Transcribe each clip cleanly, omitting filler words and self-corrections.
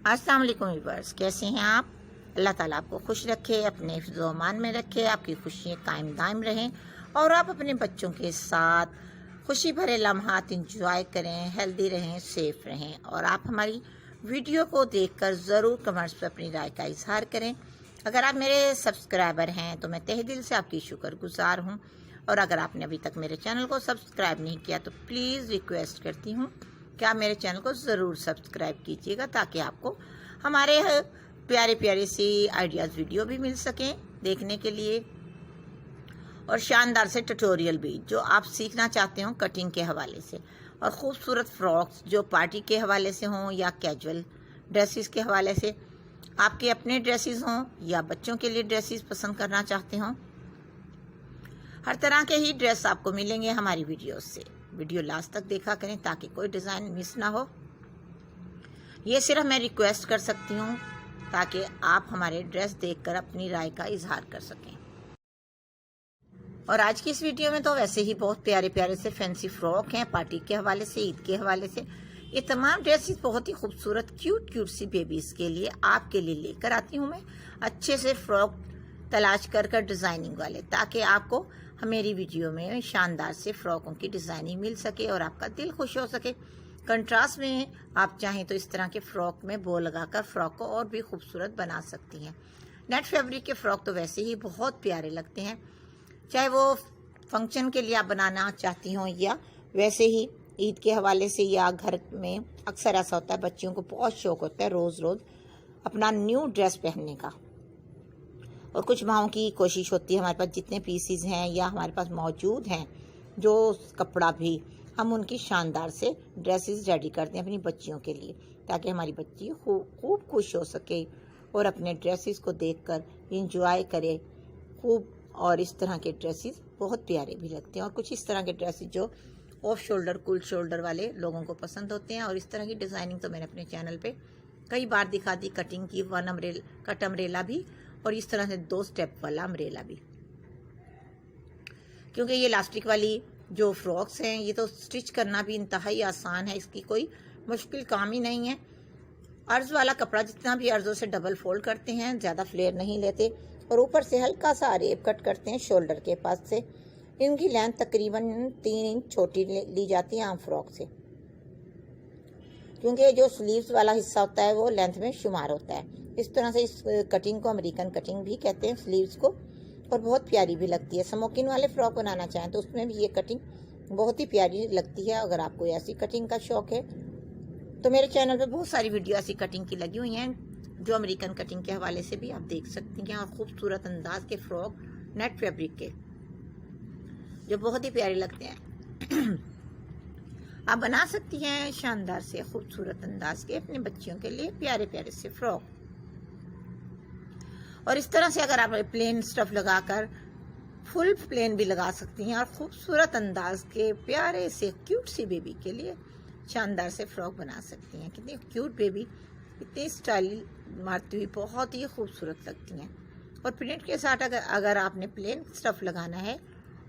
अस्सलाम वालेकुम व्यूअर्स, कैसे हैं आप। अल्लाह ताला आपको खुश रखे, अपने हिफ्ज़ व अमान में रखे, आपकी खुशियाँ कायम दायम रहें और आप अपने बच्चों के साथ खुशी भरे लम्हात इंजॉय करें, हेल्दी रहें, सेफ रहें। और आप हमारी वीडियो को देखकर ज़रूर कमेंट्स पर अपनी राय का इजहार करें। अगर आप मेरे सब्सक्राइबर हैं तो मैं तहे दिल से आपकी शुक्रगुजार हूँ, और अगर आपने अभी तक मेरे चैनल को सब्सक्राइब नहीं किया तो प्लीज़ रिक्वेस्ट करती हूँ कि आप मेरे चैनल को ज़रूर सब्सक्राइब कीजिएगा, ताकि आपको हमारे प्यारे प्यारे सी आइडियाज़ वीडियो भी मिल सकें देखने के लिए, और शानदार से ट्यूटोरियल भी जो आप सीखना चाहते हो कटिंग के हवाले से, और ख़ूबसूरत फ्रॉक्स जो पार्टी के हवाले से हों या कैजुअल ड्रेसेस के हवाले से, आपके अपने ड्रेसेस हों या बच्चों के लिए ड्रेसेस पसंद करना चाहते हों, हर तरह के ही ड्रेस आपको मिलेंगे हमारी वीडियोस से। वीडियो लास्ट तक देखा करें ताकि कोई डिज़ाइन मिस ना हो। ये सिर्फ मैं रिक्वेस्ट कर सकती हूँ ताकि आप हमारे ड्रेस देखकर अपनी राय का इजहार कर सकें। और आज की इस वीडियो में तो वैसे ही बहुत प्यारे प्यारे से फैंसी फ्रॉक हैं, पार्टी के हवाले से, ईद के हवाले से। ये तमाम ड्रेसेस बहुत ही खूबसूरत क्यूट क्यूट सी बेबीज़ के लिए आपके लिए लेकर आती हूँ मैं, अच्छे से फ्रॉक तलाश कर डिज़ाइनिंग वाले, ताकि आपको मेरी वीडियो में शानदार से फ्रॉकों की डिज़ाइनिंग मिल सके और आपका दिल खुश हो सके। कंट्रास्ट में आप चाहें तो इस तरह के फ्रॉक में बो लगाकर फ्रॉक को और भी खूबसूरत बना सकती हैं। नेट फैब्रिक के फ्रॉक तो वैसे ही बहुत प्यारे लगते हैं, चाहे वो फंक्शन के लिए आप बनाना चाहती हों या वैसे ही ईद के हवाले से, या घर में अक्सर ऐसा होता है बच्चियों को बहुत शौक होता है रोज़ रोज़ अपना न्यू ड्रेस पहनने का, और कुछ माहों की कोशिश होती है हमारे पास जितने पीसीज हैं या हमारे पास मौजूद हैं जो कपड़ा भी, हम उनकी शानदार से ड्रेसेस रेडी करते हैं अपनी बच्चियों के लिए, ताकि हमारी बच्ची खूब खुश हो सके और अपने ड्रेसेस को देखकर इंजॉय करे खूब। और इस तरह के ड्रेसेस बहुत प्यारे भी लगते हैं, और कुछ इस तरह के ड्रेसेस जो ऑफ शोल्डर कुल शोल्डर वाले लोगों को पसंद होते हैं। और इस तरह की डिज़ाइनिंग तो मैंने अपने चैनल पे कई बार दिखा दी, कटिंग की, कट अम्ब्रेला भी, और इस तरह से 2 स्टेप वाला अम्ब्रेला भी। क्योंकि ये इलास्टिक वाली जो फ्रॉक्स हैं ये तो स्टिच करना भी इंतहाई आसान है, इसकी कोई मुश्किल काम ही नहीं है। अर्ज वाला कपड़ा जितना भी अर्जों से डबल फोल्ड करते हैं, ज़्यादा फ्लेयर नहीं लेते, और ऊपर से हल्का सा अरेब कट करते हैं शोल्डर के पास से। इनकी लेंथ तकरीबन 3 इंच छोटी ली जाती है आम फ्रॉक से, क्योंकि जो स्लीव्स वाला हिस्सा होता है वो लेंथ में शुमार होता है। इस तरह से इस कटिंग को अमेरिकन कटिंग भी कहते हैं स्लीव्स को, और बहुत प्यारी भी लगती है। स्मोकिंग वाले फ्रॉक बनाना चाहें तो उसमें भी ये कटिंग बहुत ही प्यारी लगती है। अगर आपको ऐसी कटिंग का शौक है तो मेरे चैनल पे बहुत सारी वीडियो ऐसी कटिंग की लगी हुई हैं, जो अमेरिकन कटिंग के हवाले से भी आप देख सकती हैं, और खूबसूरत अंदाज के फ्रॉक नेट फैब्रिक के जो बहुत ही प्यारे लगते हैं। आप बना सकती हैं शानदार से खूबसूरत अंदाज के अपने बच्चियों के लिए प्यारे प्यारे से फ्रॉक। और इस तरह से अगर आप प्लेन स्टफ लगाकर फुल प्लेन भी लगा सकती हैं, और खूबसूरत अंदाज के प्यारे से क्यूट सी बेबी के लिए शानदार से फ्रॉक बना सकती हैं। कितनी क्यूट बेबी, इतनी स्टाइल मारती हुई बहुत ही खूबसूरत लगती हैं। और प्रिंट के साथ अगर आपने प्लेन स्टफ लगाना है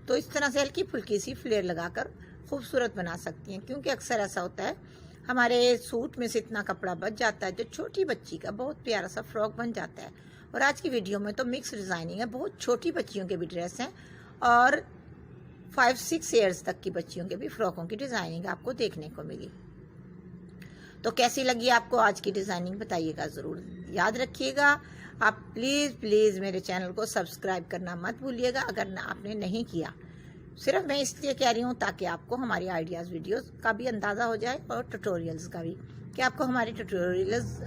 तो इस तरह से हल्की फुल्की सी फ्लेयर लगाकर खूबसूरत बना सकती हैं, क्योंकि अक्सर ऐसा होता है हमारे सूट में से इतना कपड़ा बच जाता है जो छोटी बच्ची का बहुत प्यारा सा फ्रॉक बन जाता है। और आज की वीडियो में तो मिक्स डिज़ाइनिंग है, बहुत छोटी बच्चियों के भी ड्रेस हैं और 5-6 ईयर्स तक की बच्चियों के भी फ्रॉकों की डिज़ाइनिंग आपको देखने को मिली। तो कैसी लगी आपको आज की डिज़ाइनिंग बताइएगा ज़रूर। याद रखिएगा आप प्लीज़ मेरे चैनल को सब्सक्राइब करना मत भूलिएगा अगर आपने नहीं किया। सिर्फ मैं इसलिए कह रही हूँ ताकि आपको हमारी आइडियाज़ वीडियोस का भी अंदाज़ा हो जाए, और ट्यूटोरियल्स का भी, कि आपको हमारे ट्यूटोरियल्स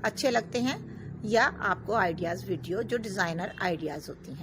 अच्छे लगते हैं या आपको आइडियाज़ वीडियो जो डिज़ाइनर आइडियाज़ होती हैं।